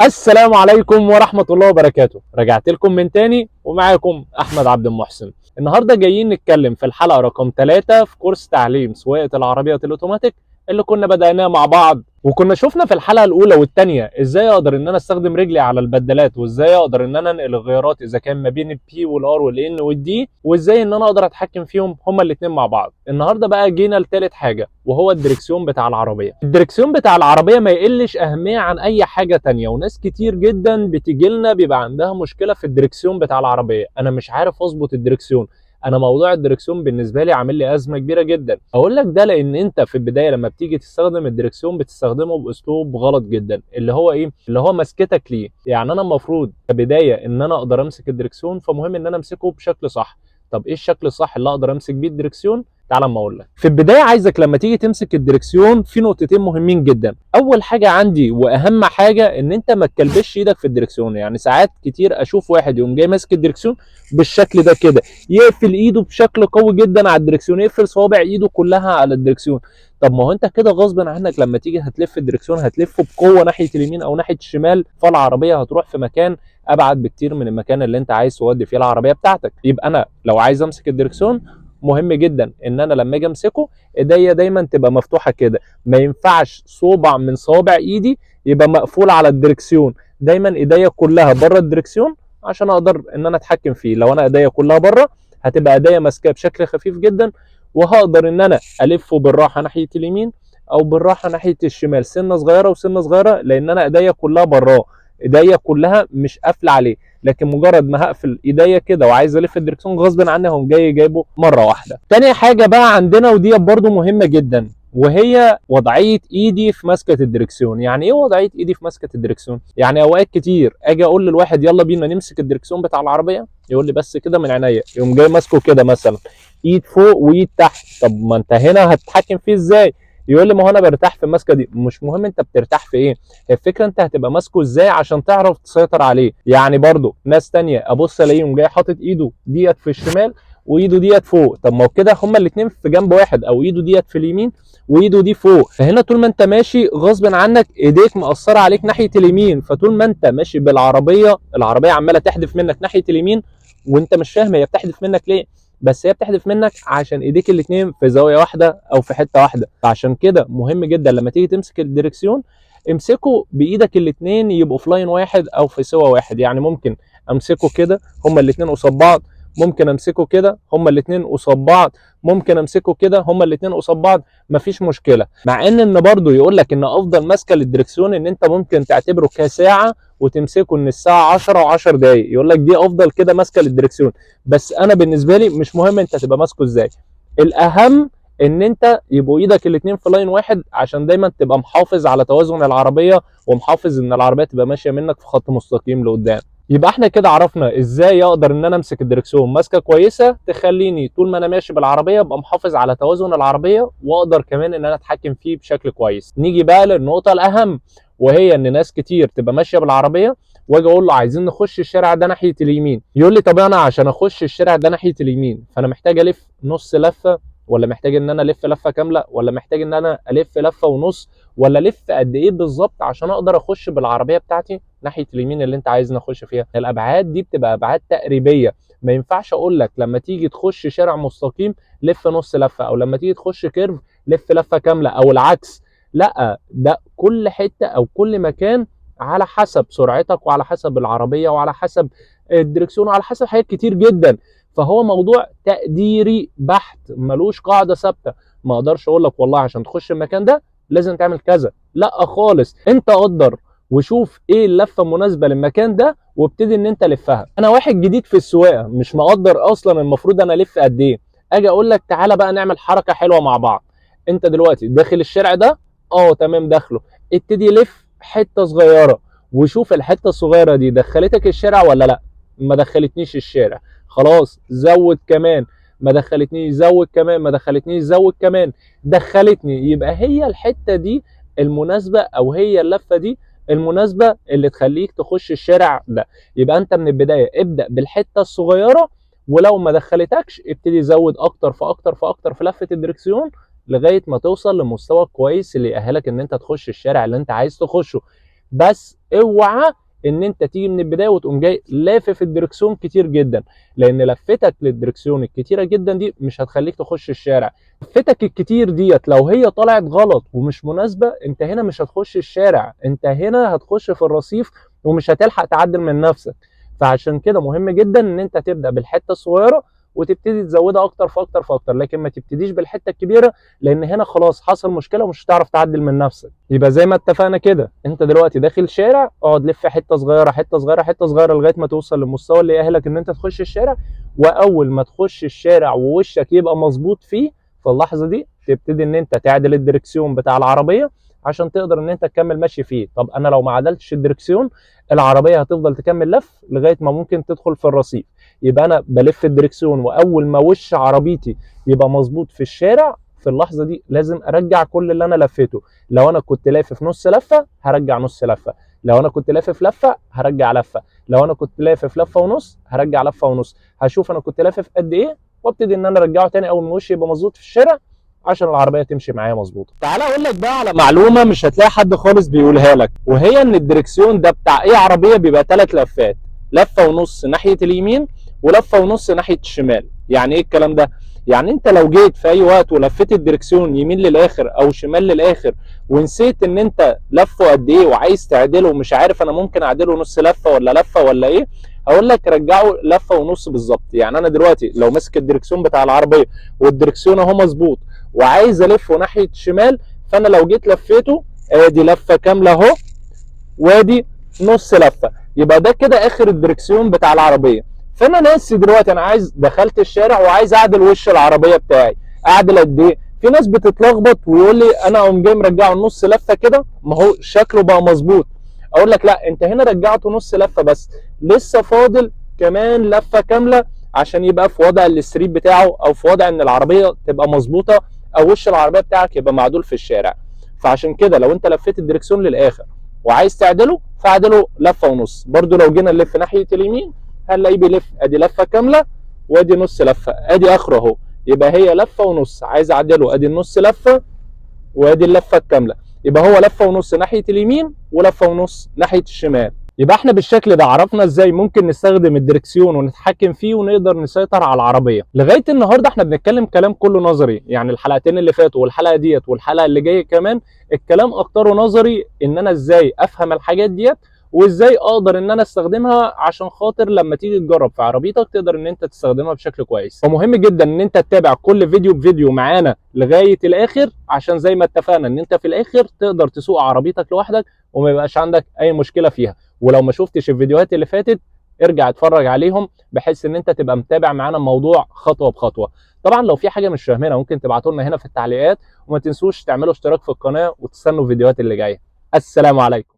السلام عليكم ورحمة الله وبركاته. رجعت لكم من تاني ومعاكم أحمد عبد المحسن. النهاردة جايين نتكلم في الحلقة رقم 3 في كورس تعليم سواقة العربيات الأوتوماتيك اللي كنا بدأناه مع بعض، وكنا شفنا في الحلقة الأولى والتانية إزاي أقدر إن أنا أستخدم رجلي على البدلات، وإزاي أقدر إن أنا أنقل الغيارات إذا كان ما بين البي والآر والإن والدي، وإزاي إن أنا أقدر أتحكم فيهم هما الاتنين مع بعض. النهاردة بقى جينا لتالت حاجة وهو الدركسيون بتاع العربية. الدركسيون بتاع العربية ما يقلش أهمية عن أي حاجة تانية، وناس كتير جدا بتيجي لنا بيبقى عندها مشكلة في الدركسيون بتاع العربية. أنا مش عارف أظبط الدركسيون، انا موضوع الدركسيون بالنسبه لي عامل لي ازمه كبيره جدا. اقول لك ده لان انت في البدايه لما بتيجي تستخدم الدركسيون بتستخدمه باسلوب غلط جدا، اللي هو ايه؟ اللي هو مسكتك ليه. يعني انا المفروض كبدايه ان انا اقدر امسك الدركسيون، فمهم ان انا امسكه بشكل صح. طب ايه الشكل الصح اللي اقدر امسك بيه الدركسيون؟ تعال اما اقول لك. في البدايه عايزك لما تيجي تمسك الدركسيون في نقطتين مهمين جدا. اول حاجه عندي واهم حاجه ان انت ما تكلبش ايدك في الدركسيون. يعني ساعات كتير اشوف واحد يقوم جاي ماسك الدركسيون بالشكل ده كده، يقفل ايده بشكل قوي جدا على الدركسيون، يقفل صوابع ايده كلها على الدركسيون. طب ما هو انت كده غصب عنك لما تيجي هتلف الدركسيون هتلفه بقوه ناحيه اليمين او ناحيه الشمال، فالعربيه هتروح في مكان ابعد بكتير من المكان اللي انت عايز تودي فيه العربيه بتاعتك. يبقى انا لو عايز امسك الدركسيون مهم جدا ان انا لما اجي امسكه ايديا دايما تبقى مفتوحه كده، ما ينفعش صوبع من صوابع ايدي يبقى مقفول على الدركسيون. دايما ايديا كلها بره الدركسيون عشان اقدر ان انا اتحكم فيه. لو انا ايديا كلها بره هتبقى ايديا ماسكاه بشكل خفيف جدا، وهقدر ان انا الفه بالراحه ناحيه اليمين او بالراحه ناحيه الشمال، سنه صغيره وسنه صغيره، لان انا ايديا كلها براه، ايديا كلها مش قافله عليه. لكن مجرد ما هقفل ايديا كده وعايز الف الدركسيون غصب عني هقوم جاي جايبه مره واحده. تاني حاجه بقى عندنا ودي برضو مهمه جدا، وهي وضعيه ايدي في مسكه الدركسيون. يعني ايه وضعيه ايدي في مسكه الدركسيون؟ يعني اوقات كتير اجي اقول للواحد يلا بينا نمسك الدركسيون بتاع العربيه، يقول لي بس كده من عينيا، يقوم جاي ماسكه كده مثلا ايد فوق وايد تحت. طب ما انت هنا هتتحكم فيه ازاي؟ يقول لي ما هو انا برتاح في المسكه دي. مش مهم انت بترتاح في ايه، هي الفكره انت هتبقى ماسكه ازاي عشان تعرف تسيطر عليه. يعني برضو ناس تانية ابص الاقيهم جاي حاطط ايده ديت في الشمال وايده ديت فوق. طب ما هو كده هما الاثنين في جنب واحد، او ايده ديت في اليمين وايده دي فوق. فهنا طول ما انت ماشي غصب عنك ايديك مقصره عليك ناحيه اليمين، فطول ما انت ماشي بالعربيه العربيه عماله تحدف منك ناحيه اليمين وانت مش فاهم هي بتحدف منك ليه، بس هي بتحدف منك عشان ايديك الاثنين في زاويه واحده او في حته واحده. فعشان كده مهم جدا لما تيجي تمسك الدركسيون امسكه بايدك الاثنين يبقوا في لاين واحد او في سوا واحد. يعني ممكن امسكه كده هما الاثنين قصاد بعض، ممكن امسكه كده هما الاثنين قصاد بعض، ممكن امسكه كده هما الاثنين قصاد بعض، مفيش مشكله. مع ان برضه يقول لك ان افضل ماسكه للدركسيون ان انت ممكن تعتبره كساعه وتمسكه ان الساعه 10 و10 دقائق، يقول لك دي افضل كده ماسكه للدركسيون. بس انا بالنسبه لي مش مهم انت تبقى ماسكه ازاي، الاهم ان انت يبقوا ايدك الاثنين في لاين واحد عشان دايما تبقى محافظ على توازن العربيه ومحافظ ان العربيه تبقى ماشيه منك في خط مستقيم لقدام. يبقى احنا كده عرفنا ازاي اقدر ان انا امسك الدركسيون ماسكه كويسه تخليني طول ما انا ماشي بالعربيه ابقى محافظ على توازن العربيه، واقدر كمان ان انا اتحكم فيه بشكل كويس. نيجي بقى للنقطه الاهم، وهي ان ناس كتير تبقى ماشيه بالعربيه واجي اقول له عايزين نخش الشارع ده ناحيه اليمين، يقول لي طب انا عشان اخش الشارع ده ناحيه اليمين فانا محتاج الف نص لفه، ولا محتاج ان انا الف لفه كامله، ولا محتاج ان انا الف لفه ونص، ولا الف قد ايه بالظبط عشان اقدر اخش بالعربيه بتاعتي ناحيه اليمين اللي انت عايز نخش فيها؟ الابعاد دي بتبقى ابعاد تقريبيه، ما ينفعش اقول لك لما تيجي تخش شارع مستقيم لف نص لفه، او لما تيجي تخش كيرف لف لفه كامله، او العكس. لا، ده كل حته او كل مكان على حسب سرعتك وعلى حسب العربيه وعلى حسب الدركسيون وعلى حسب حاجات كتير جدا. فهو موضوع تقديري بحت ملوش قاعده ثابته. ما اقدرش اقول لك والله عشان تخش المكان ده لازم تعمل كذا، لا خالص. انت قدر وشوف ايه اللفه المناسبه للمكان ده وابتدي ان انت لفها. انا واحد جديد في السواقه مش مقدر اصلا المفروض انا الف قد ايه، اجي اقول لك تعالى بقى نعمل حركه حلوه مع بعض. انت دلوقتي داخل الشارع ده، تمام داخله، ابتدي لف حته صغيره وشوف الحته الصغيره دي دخلتك الشارع ولا لا. ما دخلتنيش الشارع، خلاص زود كمان. ما دخلتنيش، زود كمان. ما دخلتنيش، زود كمان. دخلتني، يبقى هي الحته دي المناسبه، او هي اللفه دي المناسبه اللي تخليك تخش الشارع ده. يبقى انت من البدايه ابدا بالحته الصغيره، ولو ما دخلتكش ابتدي زود اكتر فاكتر فاكتر في لفه الدركسيون لغايه ما توصل لمستوى كويس اللي يأهلك ان انت تخش الشارع اللي انت عايز تخشه. بس اوعى ان انت تيجي من البدايه وتقوم جاي لافف الدركسيون كتير جدا، لان لفتك للدركسيون الكتيره جدا دي مش هتخليك تخش الشارع. لفتك الكتير ديت لو هي طلعت غلط ومش مناسبه، انت هنا مش هتخش الشارع، انت هنا هتخش في الرصيف ومش هتلحق تعدل من نفسك. فعشان كده مهم جدا ان انت تبدا بالحته الصغيره وتبتدي تزودها اكتر فاكتر فاكتر، لكن ما تبتديش بالحته الكبيره، لان هنا خلاص حصل مشكله ومش هتعرف تعدل من نفسك. يبقى زي ما اتفقنا كده، انت دلوقتي داخل شارع، اقعد لف حته صغيره حته صغيره حته صغيره لغايه ما توصل للمستوى اللي يأهلك ان انت تخش الشارع. واول ما تخش الشارع ووشك يبقى مظبوط فيه، في اللحظه دي تبتدي ان انت تعدل الدركسيون بتاع العربيه عشان تقدر ان انت تكمل ماشي فيه. طب انا لو ما عدلتش الدركسيون، العربيه هتفضل تكمل لف لغايه ما ممكن تدخل في الرصيف. يبقى انا بلف الدركسيون، واول ما وش عربيتي يبقى مظبوط في الشارع، في اللحظه دي لازم ارجع كل اللي انا لفيته. لو انا كنت لافف نص لفه هرجع نص لفه، لو انا كنت لافف لفه هرجع لفه، لو انا كنت لافف لفه ونص هرجع لفه ونص. هشوف انا كنت لافف قد ايه وابتدي ان انا ارجعه تاني اول ما وشي يبقى مظبوط في الشارع عشان العربيه تمشي معايا مظبوطه. تعالى اقول لك بقى على معلومه مش هتلاقي حد خالص بيقولها لك، وهي ان الدركسيون ده بتاع اي عربيه بيبقى 3 لفات، لفه ونص ناحيه اليمين ولفه ونص ناحيه الشمال. يعني ايه الكلام ده؟ يعني انت لو جيت في اي وقت ولفيت الدركسيون يمين للاخر او شمال للاخر ونسيت ان انت لفه قد ايه وعايز تعدله ومش عارف انا ممكن اعدله نص لفه ولا لفه ولا ايه، هقول لك رجعه لفه ونص بالظبط. يعني انا دلوقتي لو ماسك الدركسيون بتاع العربيه والدركسيون اهو مظبوط وعايز الفه ناحيه شمال، فانا لو جيت لفيته ادي لفه كامله اهو وادي نص لفه، يبقى ده كده اخر الدركسيون بتاع العربيه. فانا ناسي دلوقتي انا عايز دخلت الشارع وعايز اعدل وش العربيه بتاعي، اعدل قد ايه؟ في ناس بتتلخبط ويقول لي انا اقوم جاي مرجعه نص لفه كده ما هو شكله بقى مظبوط. اقول لك لا، انت هنا رجعته نص لفه بس، لسه فاضل كمان لفه كامله عشان يبقى في وضع الستريب بتاعه او في وضع ان العربيه تبقى مظبوطه او وش العربيه بتاعك يبقى معدول في الشارع. فعشان كده لو انت لفيت الدركسيون للاخر وعايز تعدله فاعدله لفه ونص. برده لو جينا نلف ناحيه اليمين هنلاقيه بيلف ادي لفه كامله وادي نص لفه، ادي اخره اهو. يبقى هي لفه ونص، عايز اعدله ادي النص لفه وادي اللفه الكامله، يبقى هو لفه ونص ناحيه اليمين ولفه ونص ناحيه الشمال. يبقى احنا بالشكل ده عرفنا ازاي ممكن نستخدم الدركسيون ونتحكم فيه ونقدر نسيطر على العربيه. لغايه النهارده احنا بنتكلم كلام كله نظري، يعني الحلقتين اللي فاتوا والحلقه ديت والحلقه اللي جايه كمان الكلام اكتره نظري، ان انا ازاي افهم الحاجات ديت وازاي اقدر ان انا استخدمها عشان خاطر لما تيجي تجرب في عربيتك تقدر ان انت تستخدمها بشكل كويس. ومهم جدا ان انت تتابع كل فيديو بفيديو معانا لغايه الاخر، عشان زي ما اتفقنا ان انت في الاخر تقدر تسوق عربيتك لوحدك وما يبقاش عندك اي مشكله فيها. ولو ما شفتش الفيديوهات اللي فاتت ارجع اتفرج عليهم بحيث ان انت تبقى متابع معانا الموضوع خطوه بخطوه. طبعا لو في حاجه مش فاهمينها ممكن تبعتوا لنا هنا في التعليقات، وما تنسوش تعملوا اشتراك في القناه وتستنوا الفيديوهات اللي جايه. السلام عليكم.